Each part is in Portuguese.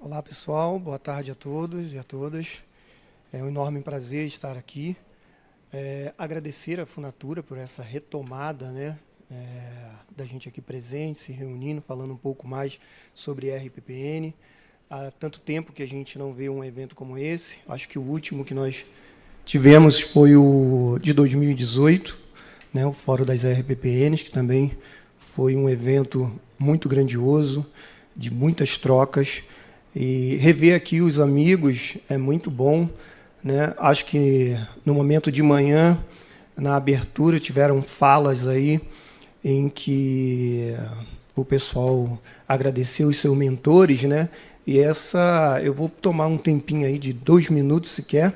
Olá, pessoal. Boa tarde a todos e a todas. É um enorme prazer estar aqui. Agradecer à Funatura por essa retomada, né, da gente aqui presente, se reunindo, falando um pouco mais sobre RPPN. Há tanto tempo que a gente não vê um evento como esse. Acho que o último que nós tivemos foi o de 2018, né, o Fórum das RPPNs, que também foi um evento muito grandioso, de muitas trocas. E rever aqui os amigos é muito bom, né? Acho que no momento de manhã, na abertura, tiveram falas aí em que o pessoal agradeceu os seus mentores, né? E eu vou tomar um tempinho aí de 2 minutos sequer,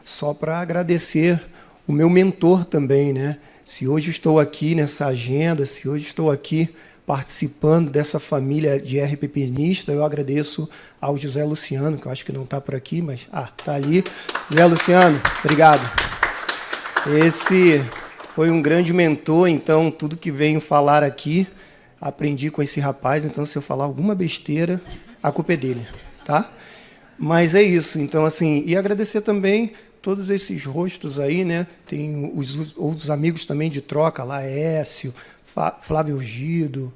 só para agradecer o meu mentor também, né? Se hoje estou aqui nessa agenda, se hoje estou aqui participando dessa família de RPPnista, eu agradeço ao José Luciano, que eu acho que não está por aqui, mas está ali. José Luciano, obrigado. Esse foi um grande mentor, então tudo que venho falar aqui, aprendi com esse rapaz, então se eu falar alguma besteira, a culpa é dele, tá? Mas é isso, então assim, e agradecer também todos esses rostos aí, né? Tem os outros amigos também de troca, Laércio, Flávio Gido,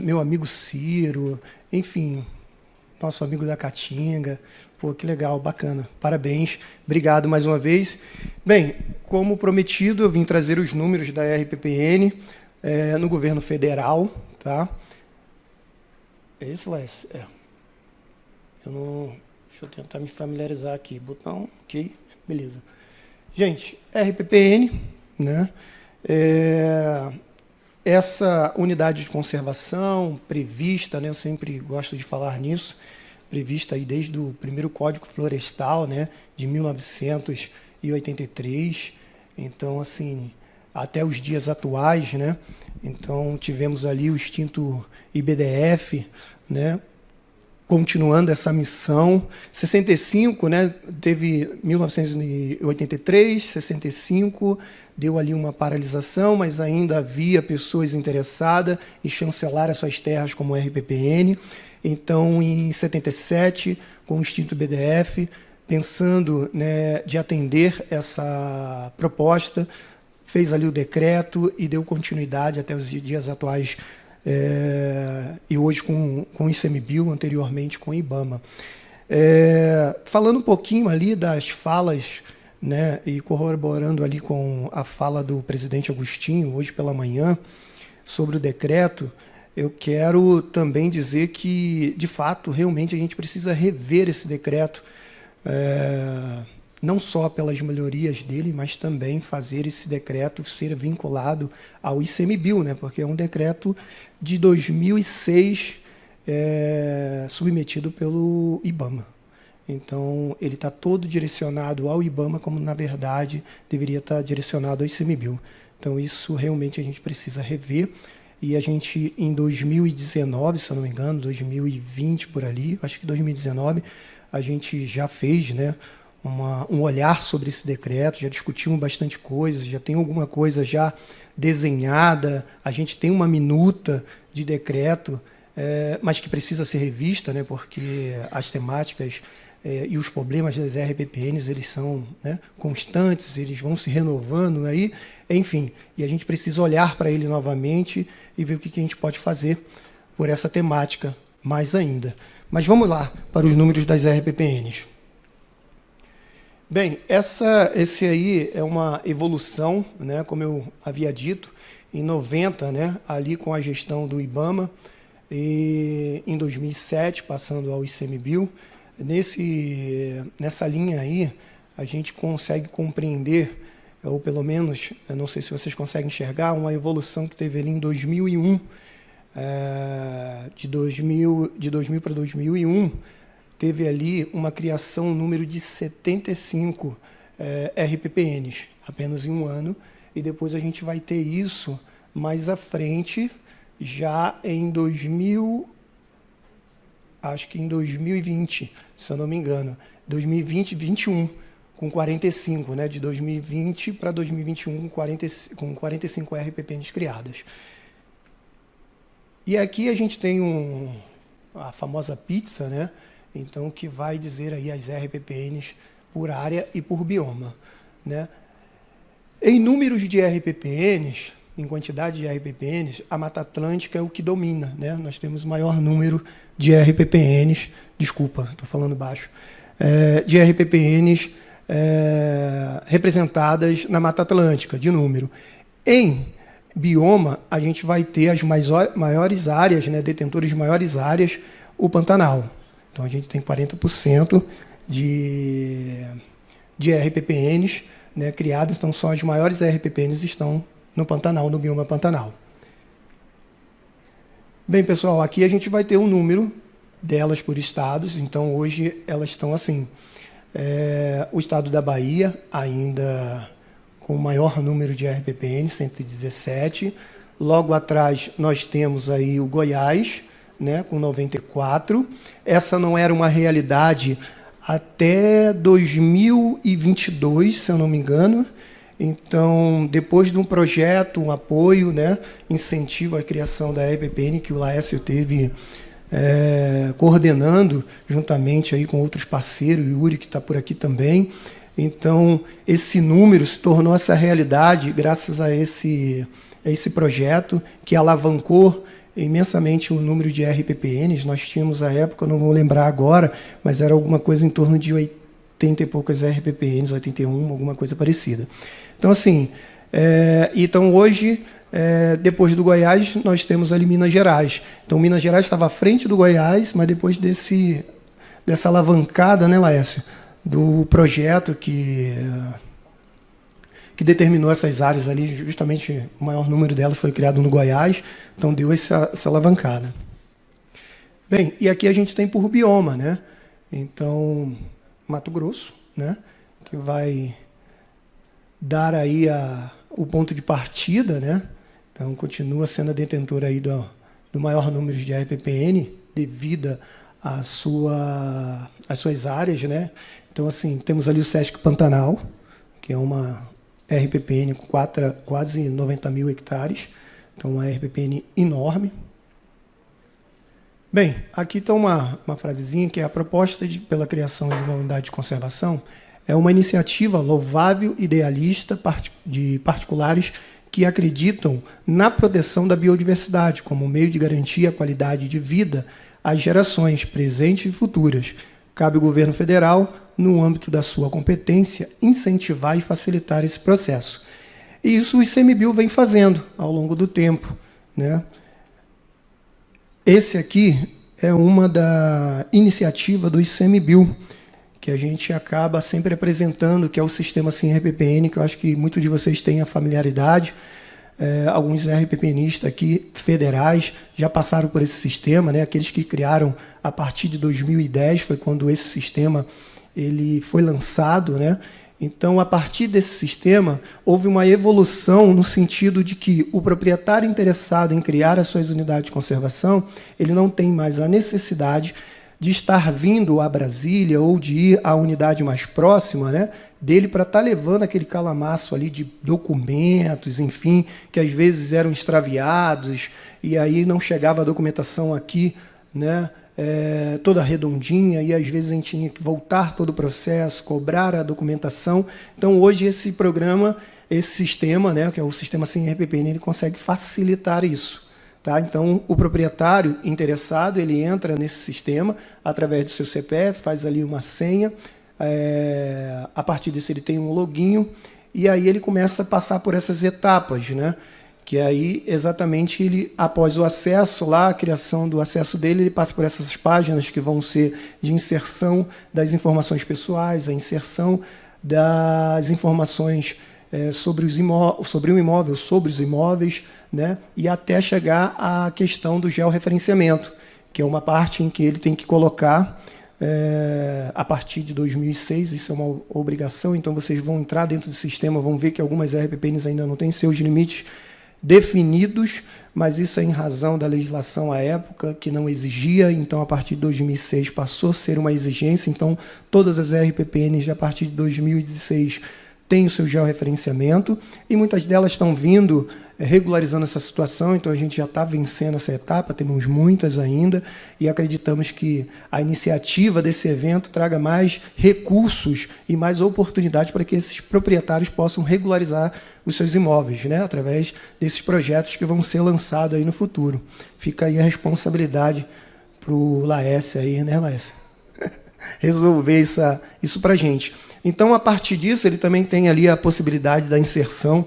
meu amigo Ciro, enfim, nosso amigo da Caatinga. Pô, que legal, bacana. Parabéns, obrigado mais uma vez. Bem, como prometido, eu vim trazer os números da RPPN no governo federal, tá? É isso, Laércio? Eu não... Deixa eu tentar me familiarizar aqui. Botão, ok, beleza. Gente, RPPN, né? Essa unidade de conservação prevista, né, eu sempre gosto de falar nisso, prevista aí desde o primeiro Código Florestal, né, de 1983, então, assim, até os dias atuais, né, então tivemos ali o extinto IBDF, né, continuando essa missão. 65, né, teve 1983, 65, deu ali uma paralisação, mas ainda havia pessoas interessadas em chancelar as suas terras como RPPN. Então, em 77, com o extinto BDF, pensando, né, de atender essa proposta, fez ali o decreto e deu continuidade até os dias atuais, e hoje com o ICMBio, anteriormente com o IBAMA. Falando um pouquinho ali das falas, né, e corroborando ali com a fala do presidente Agostinho, hoje pela manhã, sobre o decreto, eu quero também dizer que, de fato, realmente a gente precisa rever esse decreto, não só pelas melhorias dele, mas também fazer esse decreto ser vinculado ao ICMBio, né, porque é um decreto de 2006, submetido pelo IBAMA. Então, ele está todo direcionado ao IBAMA, como, na verdade, deveria estar direcionado ao ICMBio. Então, isso realmente a gente precisa rever. E a gente, em 2019, se eu não me engano, 2020 por ali, acho que 2019, a gente já fez, né, um olhar sobre esse decreto, já discutimos bastante coisa, já tem alguma coisa já desenhada, a gente tem uma minuta de decreto, mas que precisa ser revista, né, porque as temáticas e os problemas das RPPNs, eles são, né, constantes, eles vão se renovando aí, enfim, e a gente precisa olhar para ele novamente e ver o que a gente pode fazer por essa temática mais ainda. Mas vamos lá para os números das RPPNs. Bem, esse aí é uma evolução, né, como eu havia dito, em 90, né, ali com a gestão do IBAMA, e em 2007, passando ao ICMBio. Nessa linha aí, a gente consegue compreender, ou pelo menos, eu não sei se vocês conseguem enxergar, uma evolução que teve ali em 2001, de 2000 para 2001, teve ali uma criação, um número de 75 RPPNs, apenas em um ano, e depois a gente vai ter isso mais à frente, já em 2000, acho que em 2020, se eu não me engano, 2020, 21, com 45, né, de 2020 para 2021, com 45 RPPNs criadas. E aqui a gente tem a famosa pizza, né? Então, que vai dizer aí as RPPNs por área e por bioma, né? Em números de RPPNs, em quantidade de RPPNs, a Mata Atlântica é o que domina, né? Nós temos o maior número de RPPNs, desculpa, estou falando baixo, de RPPNs representadas na Mata Atlântica, de número. Em bioma, a gente vai ter as maiores áreas, né, detentores de maiores áreas, o Pantanal. Então, a gente tem 40% de RPPNs, né, criados, então só as maiores RPPNs estão no Pantanal, no bioma Pantanal. Bem, pessoal, aqui a gente vai ter um número delas por estados, então hoje elas estão assim. O estado da Bahia, ainda com o maior número de RPPN, 117. Logo atrás nós temos aí o Goiás, né, com 94. Essa não era uma realidade até 2022, se eu não me engano. Então, depois de um projeto, um apoio, né, incentivo à criação da RPPN, que o Laércio teve coordenando, juntamente aí com outros parceiros, o Yuri, que está por aqui também. Então, esse número se tornou essa realidade graças a esse projeto, que alavancou imensamente o número de RPPNs. Nós tínhamos, à época, não vou lembrar agora, mas era alguma coisa em torno de 80 e poucas RPPNs, 81, alguma coisa parecida. Então, assim, então hoje, depois do Goiás, nós temos ali Minas Gerais. Então, Minas Gerais estava à frente do Goiás, mas depois dessa alavancada, né, Laércio, do projeto que determinou essas áreas ali, justamente o maior número delas foi criado no Goiás, então deu essa alavancada. Bem, e aqui a gente tem por bioma, né? Então, Mato Grosso, né, que vai dar aí o ponto de partida, né? Então, continua sendo a detentora aí do maior número de RPPN devido às suas áreas, né? Então, assim, temos ali o Sesc Pantanal, que é uma RPPN com quase 90 mil hectares, então uma RPPN enorme. Bem, aqui está uma frasezinha que é a proposta pela criação de uma unidade de conservação é uma iniciativa louvável, idealista, de particulares que acreditam na proteção da biodiversidade como meio de garantir a qualidade de vida às gerações presentes e futuras. Cabe ao governo federal, no âmbito da sua competência, incentivar e facilitar esse processo. E isso o ICMBio vem fazendo ao longo do tempo, né? Esse aqui é uma da iniciativa do ICMBio, que a gente acaba sempre apresentando, que é o sistema SIM-RPPN, que eu acho que muitos de vocês têm a familiaridade. Alguns RPPNistas aqui, federais, já passaram por esse sistema, né? Aqueles que criaram a partir de 2010, foi quando esse sistema ele foi lançado, né? Então, a partir desse sistema, houve uma evolução no sentido de que o proprietário interessado em criar as suas unidades de conservação, ele não tem mais a necessidade de estar vindo a Brasília ou de ir à unidade mais próxima, né, dele para estar levando aquele calamaço ali de documentos, enfim, que às vezes eram extraviados e aí não chegava a documentação aqui, né, toda redondinha, e às vezes a gente tinha que voltar todo o processo, cobrar a documentação. Então, hoje, esse programa, esse sistema, né, que é o sistema SIM-RPPN, ele consegue facilitar isso. Tá? Então, o proprietário interessado, ele entra nesse sistema através do seu CPF, faz ali uma senha, a partir disso ele tem um login, e aí ele começa a passar por essas etapas, né? Que aí, exatamente, ele, após o acesso lá, a criação do acesso dele, ele passa por essas páginas que vão ser de inserção das informações pessoais, a inserção das informações sobre o imóvel, sobre os imóveis, né? E até chegar à questão do georreferenciamento, que é uma parte em que ele tem que colocar, a partir de 2006, isso é uma obrigação, então vocês vão entrar dentro do sistema, vão ver que algumas RPPNs ainda não têm seus limites definidos, mas isso é em razão da legislação à época, que não exigia, então a partir de 2006 passou a ser uma exigência, então todas as RPPNs a partir de 2016 têm o seu georreferenciamento, e muitas delas estão vindo regularizando essa situação, então a gente já está vencendo essa etapa, temos muitas ainda, e acreditamos que a iniciativa desse evento traga mais recursos e mais oportunidades para que esses proprietários possam regularizar os seus imóveis, né, através desses projetos que vão ser lançados aí no futuro. Fica aí a responsabilidade para o Laércio aí, né, Laércio? Resolver isso para a gente. Então, a partir disso, ele também tem ali a possibilidade da inserção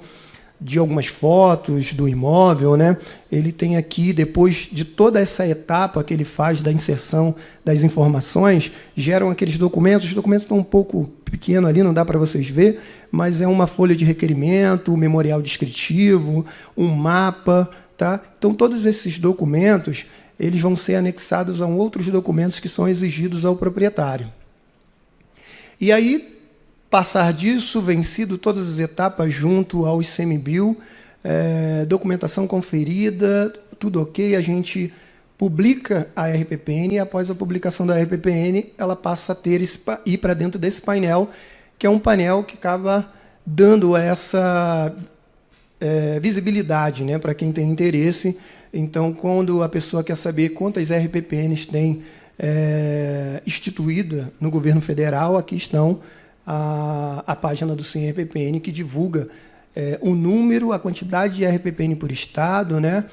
de algumas fotos do imóvel, né? Ele tem aqui, depois de toda essa etapa que ele faz da inserção das informações, geram aqueles documentos. Os documentos estão um pouco pequenos ali, não dá para vocês ver, mas é uma folha de requerimento, um memorial descritivo, um mapa, tá? Então, todos esses documentos, eles vão ser anexados a outros documentos que são exigidos ao proprietário. E aí, passar disso, vencido todas as etapas junto ao ICMBio, documentação conferida, tudo ok, a gente publica a RPPN, e após a publicação da RPPN, ela passa a ir para dentro desse painel, que é um painel que acaba dando essa visibilidade, né, para quem tem interesse. Então, quando a pessoa quer saber quantas RPPNs tem instituída no governo federal, aqui estão a página do Sim RPPN, que divulga o número, a quantidade de RPPN por estado, né,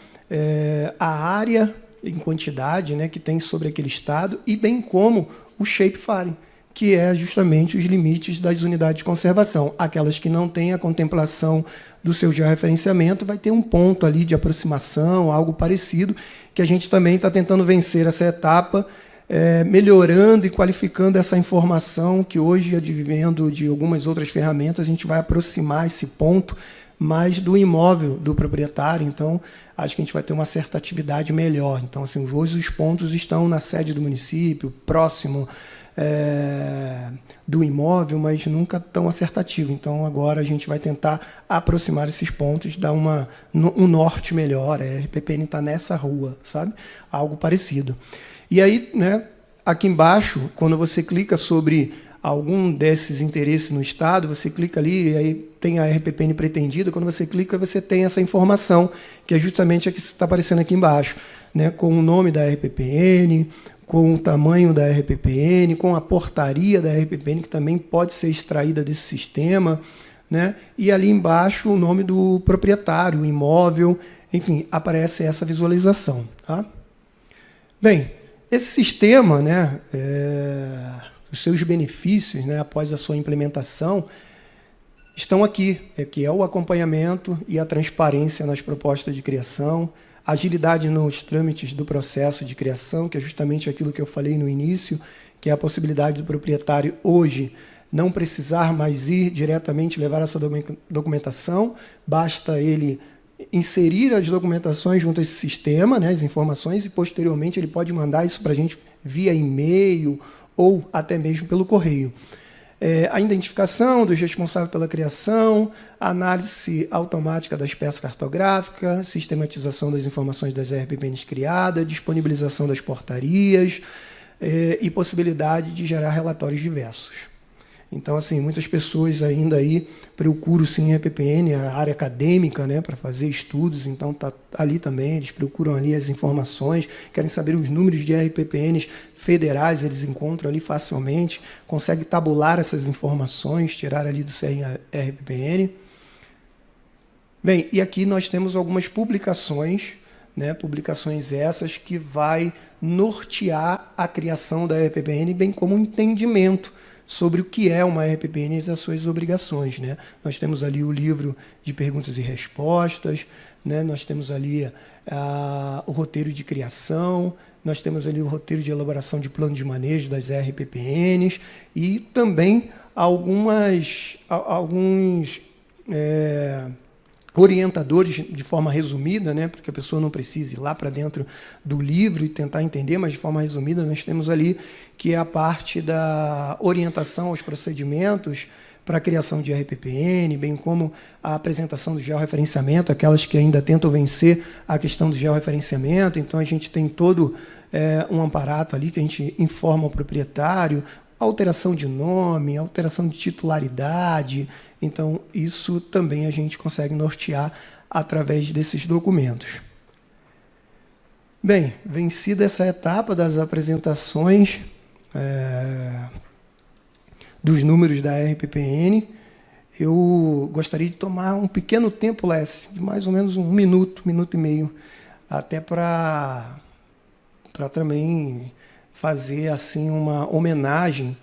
a área em quantidade, né, que tem sobre aquele estado, e bem como o shapefiling, que é justamente os limites das unidades de conservação. Aquelas que não têm a contemplação do seu georreferenciamento, vai ter um ponto ali de aproximação, algo parecido, que a gente também está tentando vencer essa etapa, melhorando e qualificando essa informação, que hoje, advendo de algumas outras ferramentas, a gente vai aproximar esse ponto mais do imóvel do proprietário. Então, acho que a gente vai ter uma assertividade melhor. Então, assim, hoje os pontos estão na sede do município, próximo do imóvel, mas nunca tão assertativo. Então, agora a gente vai tentar aproximar esses pontos, dar um norte melhor. A RPPN está nessa rua, sabe? Algo parecido. E aí, né, aqui embaixo, quando você clica sobre algum desses interesses no estado, você clica ali, e aí tem a RPPN pretendida. Quando você clica, você tem essa informação, que é justamente a que está aparecendo aqui embaixo, né, com o nome da RPPN, com o tamanho da RPPN, com a portaria da RPPN, que também pode ser extraída desse sistema, né, e ali embaixo o nome do proprietário, o imóvel, enfim, aparece essa visualização. Tá? Bem, esse sistema, né, os seus benefícios, né, após a sua implementação, estão aqui, que é o acompanhamento e a transparência nas propostas de criação, agilidade nos trâmites do processo de criação, que é justamente aquilo que eu falei no início, que é a possibilidade do proprietário hoje não precisar mais ir diretamente levar essa documentação, basta ele inserir as documentações junto a esse sistema, né, as informações, e posteriormente ele pode mandar isso para a gente via e-mail ou até mesmo pelo correio. A identificação dos responsáveis pela criação, a análise automática das peças cartográficas, sistematização das informações das RPPNs criadas, disponibilização das portarias e possibilidade de gerar relatórios diversos. Então, assim, muitas pessoas ainda aí procuram, sim, a RPPN, a área acadêmica, né, para fazer estudos, então está ali também, eles procuram ali as informações, querem saber os números de RPPNs federais, eles encontram ali facilmente, conseguem tabular essas informações, tirar ali do CRPPN. Bem, e aqui nós temos algumas publicações, né, publicações essas que vai nortear a criação da RPPN, bem como o entendimento sobre o que é uma RPPN e as suas obrigações, né? Nós temos ali o livro de perguntas e respostas, né? Nós temos ali o roteiro de criação, nós temos ali o roteiro de elaboração de plano de manejo das RPPNs e também alguns orientadores de forma resumida, né, para que a pessoa não precise ir lá para dentro do livro e tentar entender, mas de forma resumida nós temos ali que é a parte da orientação aos procedimentos para a criação de RPPN, bem como a apresentação do georreferenciamento, aquelas que ainda tentam vencer a questão do georreferenciamento. Então, a gente tem todo um aparato ali que a gente informa o proprietário, alteração de nome, alteração de titularidade. Então, isso também a gente consegue nortear através desses documentos. Bem, vencida essa etapa das apresentações dos números da RPPN, eu gostaria de tomar um pequeno tempo, Lécio, de mais ou menos 1 minuto, 1 minuto e meio, até para também fazer assim uma homenagem.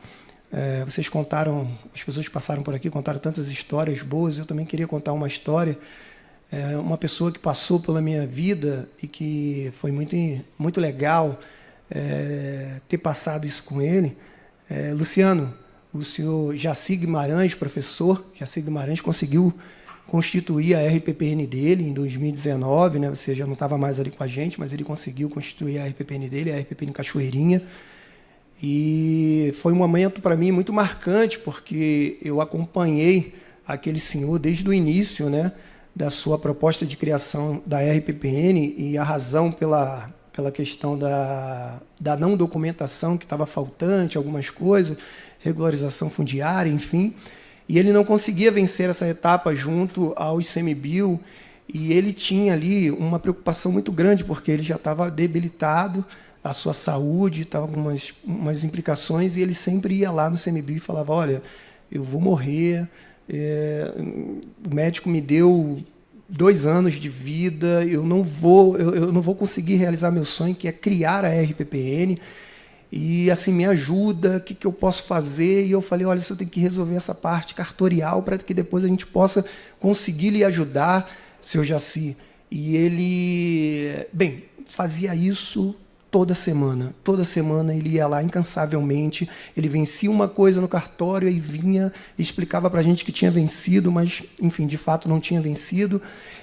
Vocês contaram, as pessoas que passaram por aqui contaram tantas histórias boas, eu também queria contar uma história. Uma pessoa que passou pela minha vida e que foi muito, muito legal ter passado isso com ele. Luciano, o senhor Jaci Guimarães, professor Jaci Guimarães, conseguiu constituir a RPPN dele em 2019, né? Você já não estava mais ali com a gente, mas ele conseguiu constituir a RPPN dele, a RPPN Cachoeirinha. E foi um momento para mim muito marcante, porque eu acompanhei aquele senhor desde o início, né, da sua proposta de criação da RPPN, e a razão pela questão da não documentação que estava faltante, algumas coisas, regularização fundiária, enfim. E ele não conseguia vencer essa etapa junto ao ICMBio, e ele tinha ali uma preocupação muito grande, porque ele já estava debilitado, a sua saúde estava com umas implicações, e ele sempre ia lá no ICMBio e falava: olha, eu vou morrer, o médico me deu 2 anos de vida, eu não vou conseguir realizar meu sonho, que é criar a RPPN, e assim, me ajuda, o que eu posso fazer? E eu falei: olha, você tem que resolver essa parte cartorial para que depois a gente possa conseguir lhe ajudar, seu Jaci. E ele, bem, fazia isso toda semana ele ia lá incansavelmente, ele vencia uma coisa no cartório e vinha, explicava para a gente que tinha vencido, mas, enfim, de fato não tinha vencido,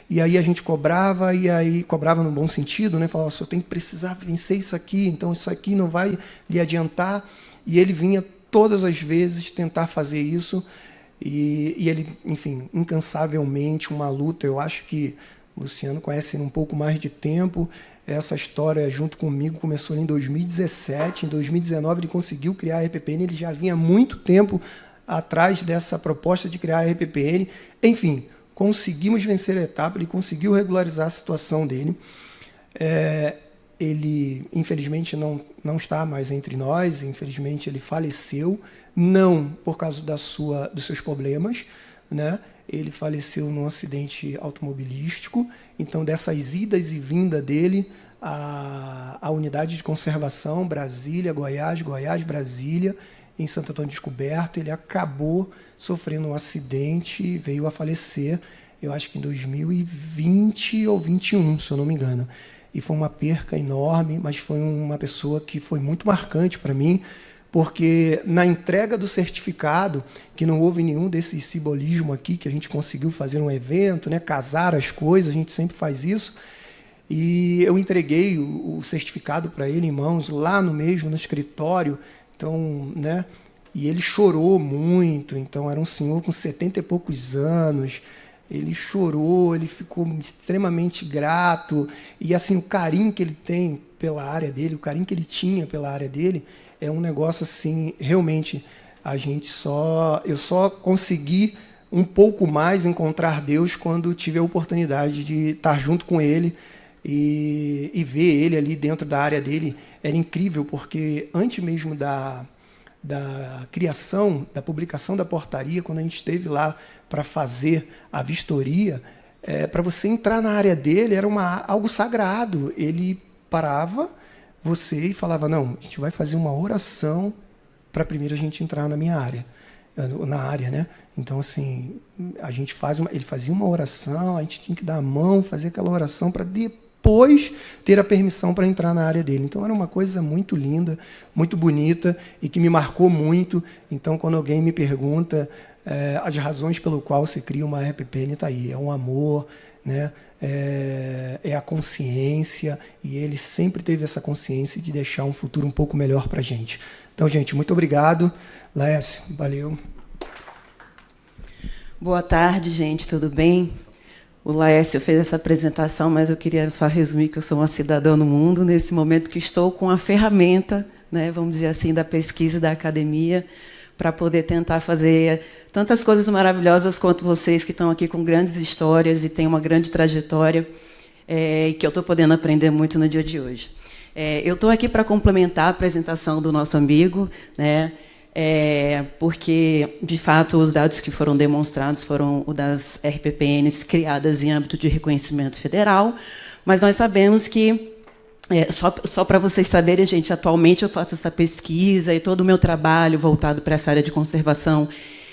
e aí a gente cobrava, e aí cobrava no bom sentido, né? Falava: o senhor tem que precisar vencer isso aqui, então isso aqui não vai lhe adiantar, e ele vinha todas as vezes tentar fazer isso, e ele, enfim, incansavelmente, uma luta. Eu acho que o Luciano conhece um pouco mais de tempo. Essa história, junto comigo, começou em 2017. Em 2019, ele conseguiu criar a RPPN. Ele já vinha há muito tempo atrás dessa proposta de criar a RPPN. Enfim, conseguimos vencer a etapa, ele conseguiu regularizar a situação dele. Ele, infelizmente, não está mais entre nós. Infelizmente, ele faleceu, não por causa dos seus problemas, né? Ele faleceu num acidente automobilístico. Então, dessas idas e vindas dele, a unidade de conservação, Brasília, Goiás, Brasília, em Santo Antônio Descoberto, ele acabou sofrendo um acidente e veio a falecer, eu acho que em 2020 ou 2021, se eu não me engano. E foi uma perca enorme, mas foi uma pessoa que foi muito marcante para mim, porque na entrega do certificado, que não houve nenhum desse simbolismo aqui, que a gente conseguiu fazer um evento, né, casar as coisas, a gente sempre faz isso, e eu entreguei o certificado para ele em mãos, lá no escritório, então, né, e ele chorou muito. Então, era um senhor com 70 e poucos anos, ele chorou, ele ficou extremamente grato, e assim, o carinho que ele tem pela área dele, o carinho que ele tinha pela área dele, é um negócio assim, realmente, eu só consegui um pouco mais encontrar Deus quando tive a oportunidade de estar junto com ele e ver ele ali dentro da área dele. Era incrível, porque antes mesmo da criação, da publicação da portaria, quando a gente esteve lá para fazer a vistoria, para você entrar na área dele era algo sagrado. Ele parava você e falava: não, a gente vai fazer uma oração para primeiro a gente entrar na área, né? Então, assim, ele fazia uma oração, a gente tinha que dar a mão, fazer aquela oração para depois ter a permissão para entrar na área dele. Então, era uma coisa muito linda, muito bonita e que me marcou muito. Então, quando alguém me pergunta as razões pelo qual se cria uma RPPN, está aí: é um amor, né? É a consciência, e ele sempre teve essa consciência de deixar um futuro um pouco melhor para a gente. Então, gente, muito obrigado. Laércio, valeu. Boa tarde, gente, tudo bem? O Laércio fez essa apresentação, mas eu queria só resumir que eu sou uma cidadã no mundo, nesse momento que estou com a ferramenta né, vamos dizer assim, da pesquisa e da academia, para poder tentar fazer tantas coisas maravilhosas quanto vocês que estão aqui com grandes histórias e têm uma grande trajetória, e que eu estou podendo aprender muito no dia de hoje. Eu estou aqui para complementar a apresentação do nosso amigo, né, porque, de fato, os dados que foram demonstrados foram os das RPPNs criadas em âmbito de reconhecimento federal, mas nós sabemos que, só para vocês saberem, gente, atualmente eu faço essa pesquisa e todo o meu trabalho voltado para essa área de conservação,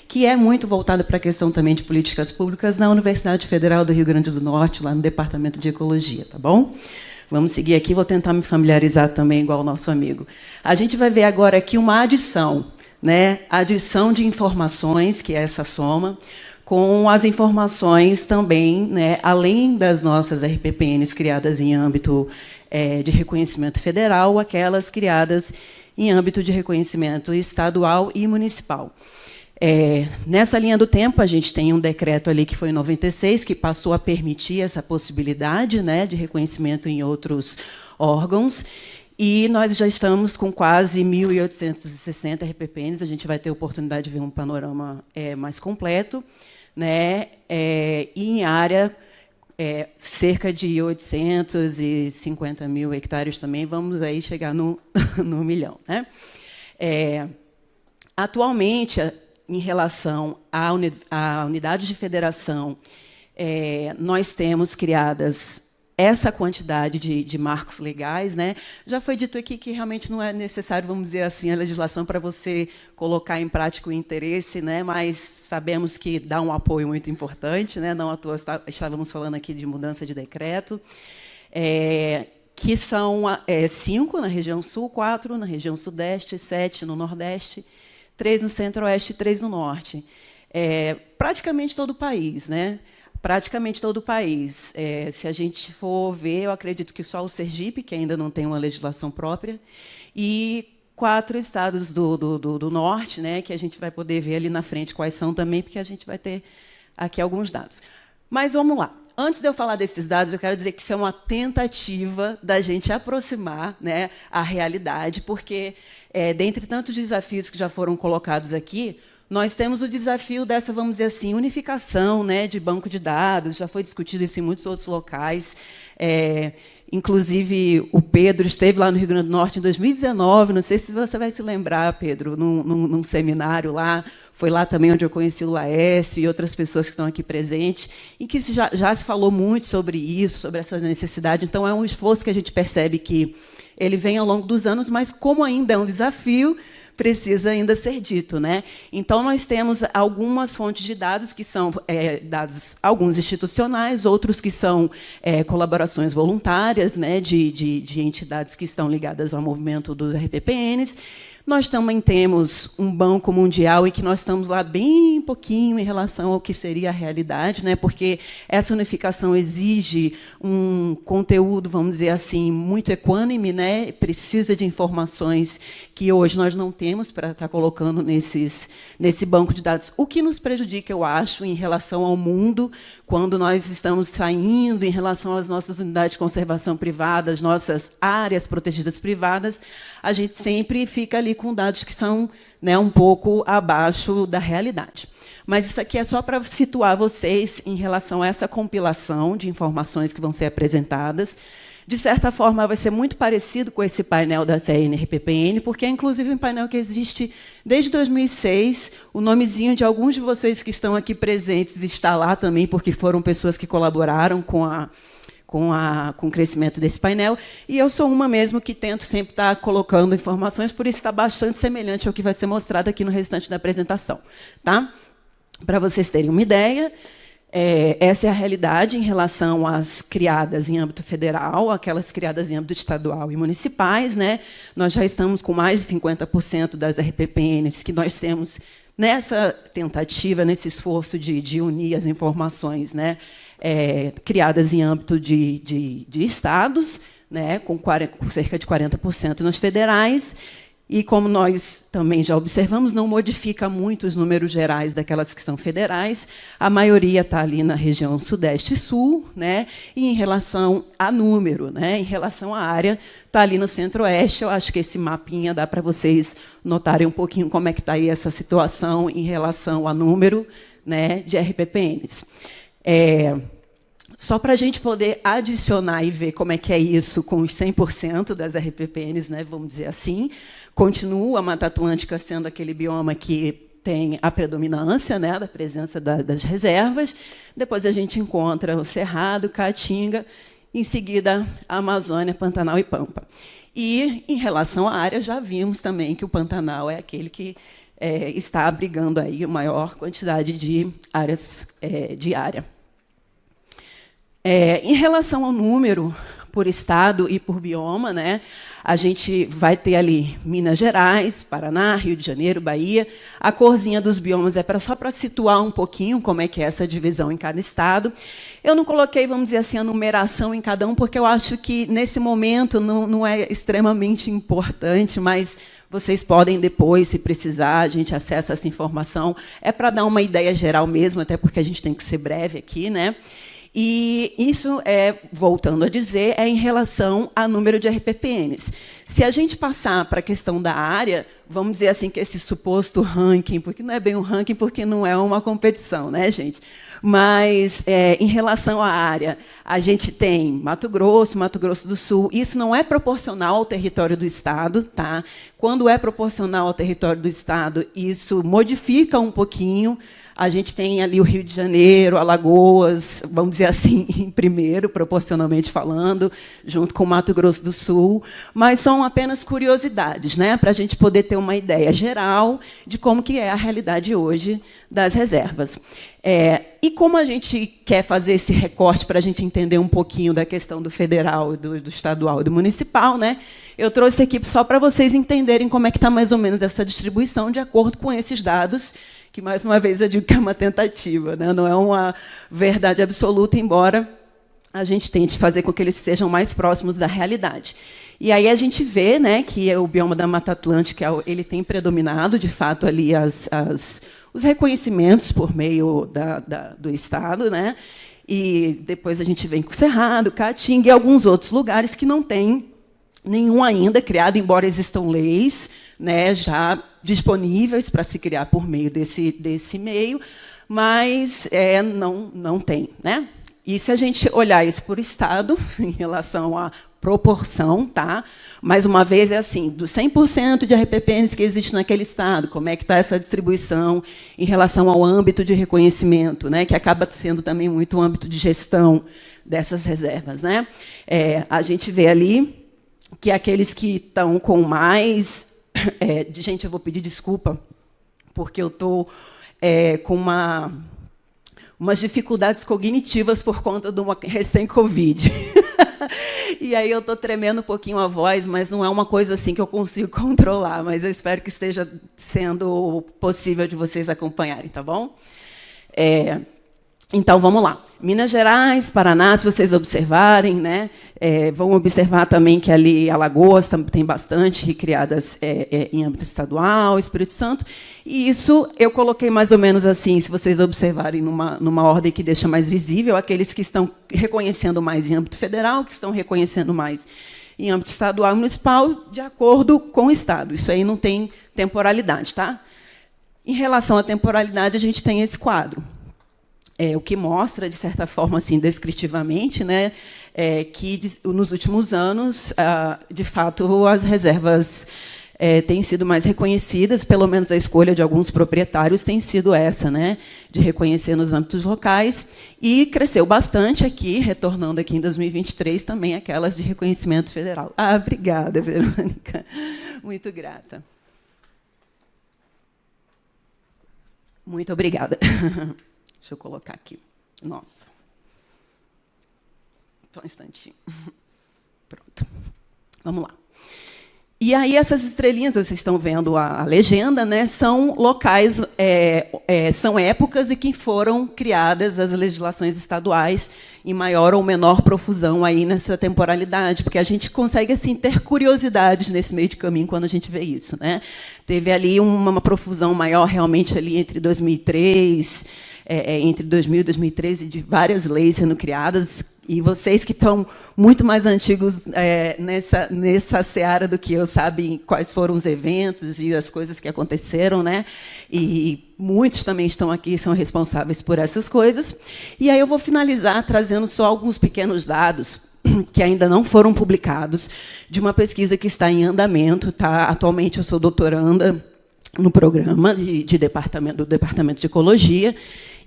que é muito voltado para a questão também de políticas públicas na Universidade Federal do Rio Grande do Norte, lá no Departamento de Ecologia, tá bom? Vamos seguir aqui, vou tentar me familiarizar também, igual o nosso amigo. A gente vai ver agora aqui uma adição, né? Adição de informações, que é essa soma, com as informações também, né, além das nossas RPPNs criadas em âmbito de reconhecimento federal, aquelas criadas em âmbito de reconhecimento estadual e municipal. Nessa linha do tempo, a gente tem um decreto ali que foi em 96, que passou a permitir essa possibilidade, né, de reconhecimento em outros órgãos, e nós já estamos com quase 1.860 RPPNs, a gente vai ter a oportunidade de ver um panorama mais completo, né, e em área, cerca de 850 mil hectares também, vamos aí chegar no milhão. Né? Atualmente, em relação à unidade de federação, nós temos criadas essa quantidade de marcos legais, né? Já foi dito aqui que realmente não é necessário, vamos dizer assim, a legislação para você colocar em prática o interesse, né? Mas sabemos que dá um apoio muito importante, né? Não à toa estávamos falando aqui de mudança de decreto, que são 5 na região sul, 4 na região sudeste, 7 no nordeste, 3 no centro-oeste e 3 no norte. Praticamente todo o país, né? Praticamente todo o país. Se a gente for ver, eu acredito que só o Sergipe, que ainda não tem uma legislação própria, e 4 estados do norte, né, que a gente vai poder ver ali na frente quais são também, porque a gente vai ter aqui alguns dados. Mas vamos lá. Antes de eu falar desses dados, eu quero dizer que isso é uma tentativa da gente aproximar, né, a realidade, porque, dentre tantos desafios que já foram colocados aqui, nós temos o desafio dessa, vamos dizer assim, unificação, né, de banco de dados, já foi discutido isso em muitos outros locais. Inclusive, o Pedro esteve lá no Rio Grande do Norte em 2019, não sei se você vai se lembrar, Pedro, num seminário lá, foi lá também onde eu conheci o Laércio e outras pessoas que estão aqui presentes, em que já se falou muito sobre isso, sobre essa necessidade. Então, é um esforço que a gente percebe que ele vem ao longo dos anos, mas, como ainda é um desafio, precisa ainda ser dito, né? Então, nós temos algumas fontes de dados que são dados, alguns institucionais, outros que são colaborações voluntárias, né, de entidades que estão ligadas ao movimento dos RPPNs. Nós também temos um banco mundial em que nós estamos lá bem pouquinho em relação ao que seria a realidade, né? Porque essa unificação exige um conteúdo, vamos dizer assim, muito equânime, né? Precisa de informações que hoje nós não temos para estar colocando nesse banco de dados. O que nos prejudica, eu acho, em relação ao mundo, quando nós estamos saindo em relação às nossas unidades de conservação privadas, nossas áreas protegidas privadas, a gente sempre fica ali com dados que são, né, um pouco abaixo da realidade. Mas isso aqui é só para situar vocês em relação a essa compilação de informações que vão ser apresentadas. De certa forma, vai ser muito parecido com esse painel da CNRPPN, porque é, inclusive, um painel que existe desde 2006. O nomezinho de alguns de vocês que estão aqui presentes está lá também, porque foram pessoas que colaboraram com o crescimento desse painel, e eu sou uma mesmo que tento sempre estar colocando informações, por isso está bastante semelhante ao que vai ser mostrado aqui no restante da apresentação. Tá? Para vocês terem uma ideia, essa é a realidade em relação às criadas em âmbito federal, aquelas criadas em âmbito estadual e municipais. Né? Nós já estamos com mais de 50% das RPPNs que nós temos nessa tentativa, nesse esforço de unir as informações, né, criadas em âmbito de estados, né, com cerca de 40% nas federais, E, como nós também já observamos, não modifica muito os números gerais daquelas que são federais. A maioria está ali na região Sudeste e Sul, né? E, em relação a número, né? Em relação à área, está ali no Centro-Oeste. Eu acho que esse mapinha dá para vocês notarem um pouquinho como é que está aí essa situação em relação a número, né, de RPPNs. Só para a gente poder adicionar e ver como é que é isso com os 100% das RPPNs, né, vamos dizer assim, continua a Mata Atlântica sendo aquele bioma que tem a predominância, né, da presença das reservas. Depois a gente encontra o Cerrado, Caatinga, em seguida a Amazônia, Pantanal e Pampa. E, em relação à área, já vimos também que o Pantanal é aquele que está abrigando aí a maior quantidade de áreas de área. Em relação ao número por estado e por bioma, né, a gente vai ter ali Minas Gerais, Paraná, Rio de Janeiro, Bahia. A corzinha dos biomas é só para situar um pouquinho como é que é essa divisão em cada estado. Eu não coloquei, vamos dizer assim, a numeração em cada um, porque eu acho que, nesse momento, não é extremamente importante, mas vocês podem depois, se precisar, a gente acessa essa informação. É para dar uma ideia geral mesmo, até porque a gente tem que ser breve aqui, né? E isso, voltando a dizer, é em relação ao número de RPPNs. Se a gente passar para a questão da área, vamos dizer assim que esse suposto ranking, porque não é bem um ranking, porque não é uma competição, né, gente? Mas, em relação à área, a gente tem Mato Grosso do Sul. Isso não é proporcional ao território do Estado, tá? Quando é proporcional ao território do Estado, isso modifica um pouquinho. A gente tem ali o Rio de Janeiro, Alagoas, vamos dizer assim, em primeiro, proporcionalmente falando, junto com o Mato Grosso do Sul, mas são apenas curiosidades, né, para a gente poder ter uma ideia geral de como que é a realidade hoje das reservas. E como a gente quer fazer esse recorte para a gente entender um pouquinho da questão do federal, do estadual e do municipal, né, eu trouxe aqui só para vocês entenderem como é que está mais ou menos essa distribuição de acordo com esses dados, que, mais uma vez, eu digo que é uma tentativa, né? Não é uma verdade absoluta, embora a gente tente fazer com que eles sejam mais próximos da realidade. E aí a gente vê, né, que o bioma da Mata Atlântica ele tem predominado, de fato, ali os reconhecimentos por meio do Estado, né? E depois a gente vem com o Cerrado, Caatinga e alguns outros lugares que não têm nenhum ainda criado, embora existam leis, né, já disponíveis para se criar por meio desse meio, mas não tem, né? E se a gente olhar isso por estado, em relação à proporção, tá? Mais uma vez, é assim, dos 100% de RPPNs que existe naquele estado, como é que está essa distribuição em relação ao âmbito de reconhecimento, né? Que acaba sendo também muito o âmbito de gestão dessas reservas, né? A gente vê ali que aqueles que estão com mais... gente, eu vou pedir desculpa, porque eu estou com umas dificuldades cognitivas por conta de uma recém-Covid. E aí eu estou tremendo um pouquinho a voz, mas não é uma coisa assim que eu consigo controlar, mas eu espero que esteja sendo possível de vocês acompanharem, tá bom? Então, vamos lá. Minas Gerais, Paraná, se vocês observarem, né, vão observar também que ali Alagoas tem bastante criadas em âmbito estadual, Espírito Santo, e isso eu coloquei mais ou menos assim, se vocês observarem numa ordem que deixa mais visível aqueles que estão reconhecendo mais em âmbito federal, que estão reconhecendo mais em âmbito estadual e municipal, de acordo com o Estado. Isso aí não tem temporalidade, tá? Em relação à temporalidade, a gente tem esse quadro. O que mostra, de certa forma, assim, descritivamente, né, que, nos últimos anos, de fato, as reservas têm sido mais reconhecidas, pelo menos a escolha de alguns proprietários tem sido essa, né, de reconhecer nos âmbitos locais, e cresceu bastante aqui, retornando aqui em 2023, também aquelas de reconhecimento federal. Obrigada, Verônica. Muito grata. Muito obrigada. Deixa eu colocar aqui. Nossa. Só um instantinho. Pronto. Vamos lá. E aí essas estrelinhas, vocês estão vendo a legenda, né, são locais, são épocas em que foram criadas as legislações estaduais em maior ou menor profusão aí nessa temporalidade, porque a gente consegue assim ter curiosidades nesse meio de caminho quando a gente vê isso, né? Teve ali uma profusão maior realmente ali entre 2003, entre 2000 e 2013, de várias leis sendo criadas. E vocês que estão muito mais antigos nessa seara do que eu sabem quais foram os eventos e as coisas que aconteceram, né? E muitos também estão aqui, são responsáveis por essas coisas. E aí eu vou finalizar trazendo só alguns pequenos dados que ainda não foram publicados, de uma pesquisa que está em andamento. Tá? Atualmente eu sou doutoranda no programa do Departamento de Ecologia,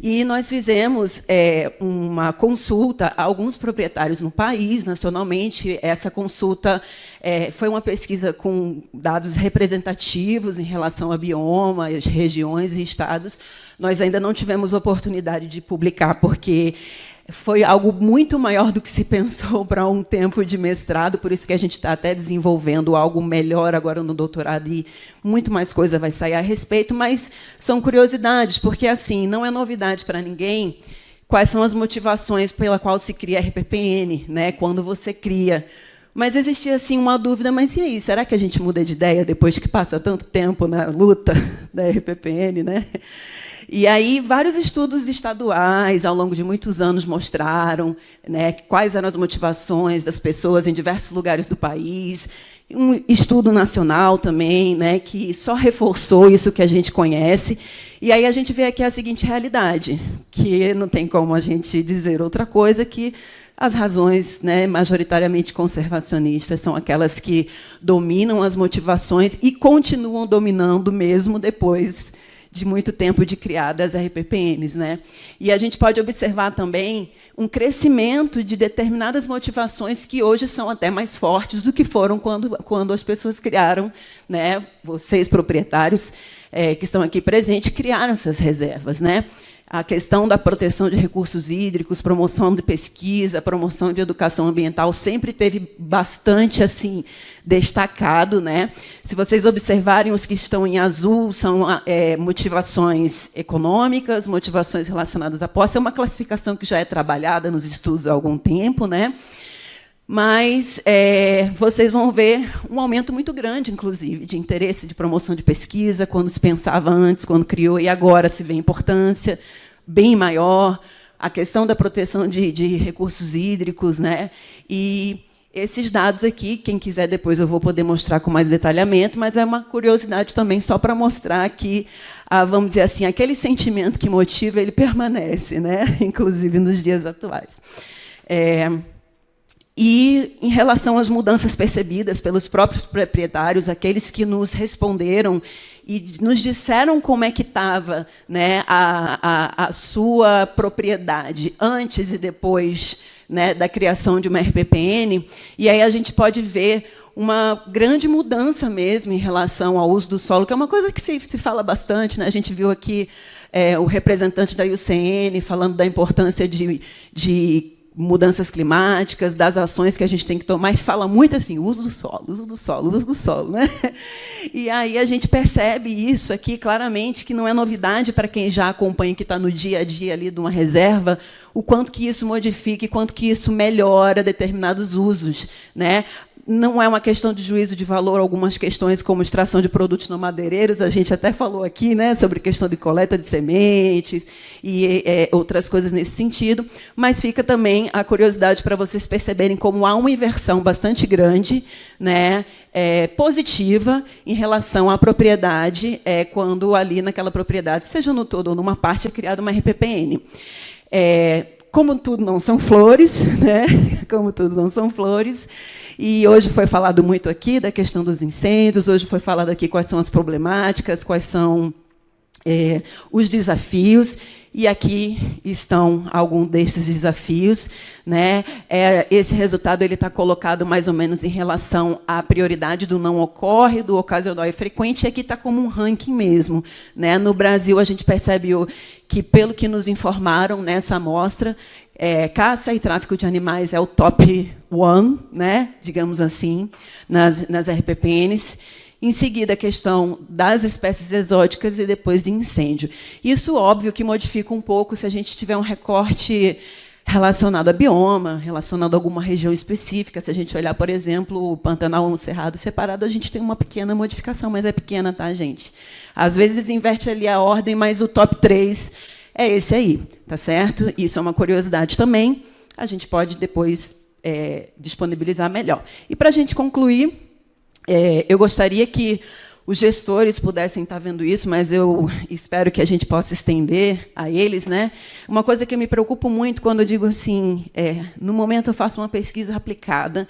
e nós fizemos uma consulta a alguns proprietários no país, nacionalmente. Essa consulta foi uma pesquisa com dados representativos em relação a biomas, regiões e estados. Nós ainda não tivemos oportunidade de publicar, porque foi algo muito maior do que se pensou para um tempo de mestrado, por isso que a gente está até desenvolvendo algo melhor agora no doutorado, e muito mais coisa vai sair a respeito, mas são curiosidades, porque assim não é novidade para ninguém quais são as motivações pela qual se cria a RPPN, né, quando você cria. Mas existia assim uma dúvida, mas e aí, será que a gente muda de ideia depois que passa tanto tempo na luta da RPPN, né? E aí, vários estudos estaduais, ao longo de muitos anos, mostraram, né, quais eram as motivações das pessoas em diversos lugares do país. Um estudo nacional também, né, que só reforçou isso que a gente conhece. E aí a gente vê aqui a seguinte realidade, que não tem como a gente dizer outra coisa, que as razões, né, majoritariamente conservacionistas são aquelas que dominam as motivações e continuam dominando mesmo depois de muito tempo de criadas RPPNs, né? E a gente pode observar também um crescimento de determinadas motivações que hoje são até mais fortes do que foram quando as pessoas criaram, né? Vocês, proprietários que estão aqui presentes, criaram essas reservas, né? A questão da proteção de recursos hídricos, promoção de pesquisa, promoção de educação ambiental sempre teve bastante assim destacado, né? Se vocês observarem, os que estão em azul são motivações econômicas, motivações relacionadas à posse. É uma classificação que já é trabalhada nos estudos há algum tempo, né? Mas vocês vão ver um aumento muito grande, inclusive, de interesse de promoção de pesquisa, quando se pensava antes, quando criou, e agora se vê importância bem maior. A questão da proteção de recursos hídricos, né? E esses dados aqui, quem quiser, depois eu vou poder mostrar com mais detalhamento, mas é uma curiosidade também, só para mostrar que, vamos dizer assim, aquele sentimento que motiva, ele permanece, né? Inclusive nos dias atuais. E, em relação às mudanças percebidas pelos próprios proprietários, aqueles que nos responderam e nos disseram como é que estava, né, a sua propriedade antes e depois, né, da criação de uma RPPN, e aí a gente pode ver uma grande mudança mesmo em relação ao uso do solo, que é uma coisa que se fala bastante, né? A gente viu aqui o representante da IUCN falando da importância de mudanças climáticas, das ações que a gente tem que tomar, mas fala muito assim, uso do solo, uso do solo, uso do solo, né? E aí a gente percebe isso aqui claramente, que não é novidade para quem já acompanha, que está no dia a dia ali de uma reserva, o quanto que isso modifica e quanto que isso melhora determinados usos, né? Não é uma questão de juízo de valor, algumas questões como extração de produtos não madeireiros, a gente até falou aqui, né, sobre questão de coleta de sementes e outras coisas nesse sentido, mas fica também a curiosidade para vocês perceberem como há uma inversão bastante grande, né, positiva em relação à propriedade, quando ali naquela propriedade, seja no todo ou numa parte, é criada uma RPPN. Como tudo não são flores, né? Como tudo não são flores. E hoje foi falado muito aqui da questão dos incêndios, hoje foi falado aqui quais são as problemáticas, quais são os desafios, e aqui estão alguns desses desafios, né? Esse resultado ele está colocado mais ou menos em relação à prioridade do não ocorre, do ocasional e frequente, e aqui está como um ranking mesmo, né? No Brasil, a gente percebe que, pelo que nos informaram nessa amostra, caça e tráfico de animais é o top one, né, digamos assim, nas RPPNs. Em seguida, a questão das espécies exóticas e depois de incêndio. Isso, óbvio, que modifica um pouco se a gente tiver um recorte relacionado a bioma, relacionado a alguma região específica. Se a gente olhar, por exemplo, o Pantanal Cerrado separado, a gente tem uma pequena modificação, mas é pequena, tá, gente? Às vezes inverte ali a ordem, mas o top 3 é esse aí, tá certo? Isso é uma curiosidade também. A gente pode depois disponibilizar melhor. E, para a gente concluir, eu gostaria que os gestores pudessem estar vendo isso, mas eu espero que a gente possa estender a eles, né? Uma coisa que eu me preocupo muito quando eu digo assim, no momento eu faço uma pesquisa aplicada,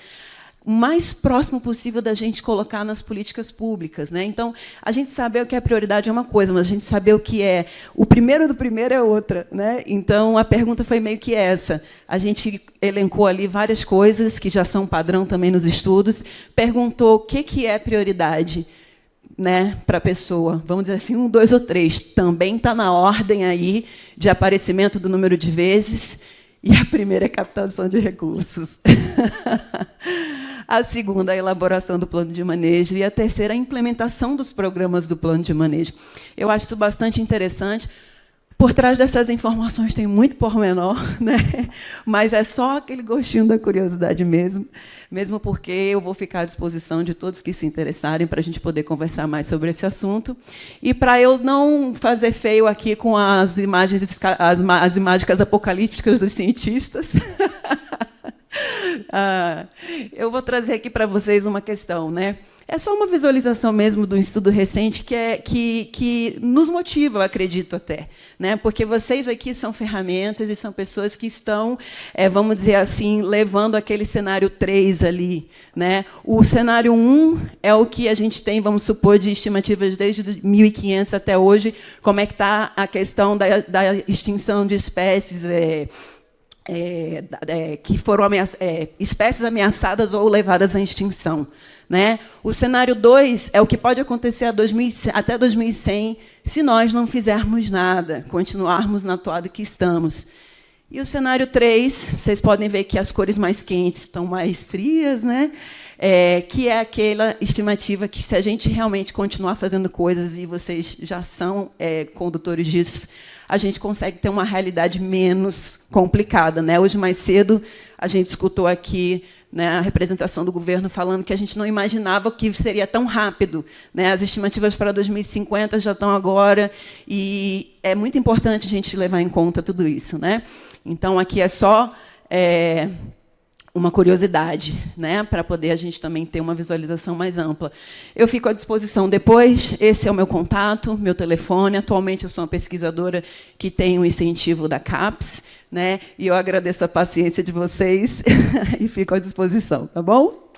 o mais próximo possível da gente colocar nas políticas públicas, né? Então, a gente saber o que é prioridade é uma coisa, mas a gente saber o que é o primeiro do primeiro é outra, né? Então, a pergunta foi meio que essa. A gente elencou ali várias coisas que já são padrão também nos estudos, perguntou o que é prioridade, né, para a pessoa. Vamos dizer assim, 1, 2 ou 3. Também está na ordem aí de aparecimento do número de vezes, e a primeira é captação de recursos. A segunda, a elaboração do plano de manejo. E a terceira, a implementação dos programas do plano de manejo. Eu acho isso bastante interessante. Por trás dessas informações tem muito pormenor, né? Mas é só aquele gostinho da curiosidade mesmo porque eu vou ficar à disposição de todos que se interessarem para a gente poder conversar mais sobre esse assunto. E para eu não fazer feio aqui com as imagens, as imagens apocalípticas dos cientistas, eu vou trazer aqui para vocês uma questão, né? É só uma visualização mesmo de um estudo recente que nos motiva, eu acredito até, né? Porque vocês aqui são ferramentas e são pessoas que estão, vamos dizer assim, levando aquele cenário 3 ali, né? O cenário 1 é o que a gente tem, vamos supor, de estimativas desde 1500 até hoje, como é que está a questão da extinção de espécies que foram espécies ameaçadas ou levadas à extinção, né? O cenário 2 é o que pode acontecer até 2100 se nós não fizermos nada, continuarmos na toada que estamos. E o cenário 3, vocês podem ver que as cores mais quentes estão mais frias, né? Que é aquela estimativa que, se a gente realmente continuar fazendo coisas, e vocês já são condutores disso, a gente consegue ter uma realidade menos complicada, né? Hoje, mais cedo, a gente escutou aqui, né, a representação do governo falando que a gente não imaginava que seria tão rápido, né? As estimativas para 2050 já estão agora, e é muito importante a gente levar em conta tudo isso, né? Então, aqui é só uma curiosidade, né, para poder a gente também ter uma visualização mais ampla. Eu fico à disposição depois, esse é o meu contato, meu telefone. Atualmente, eu sou uma pesquisadora que tem um incentivo da CAPES, né, e eu agradeço a paciência de vocês e fico à disposição, tá bom?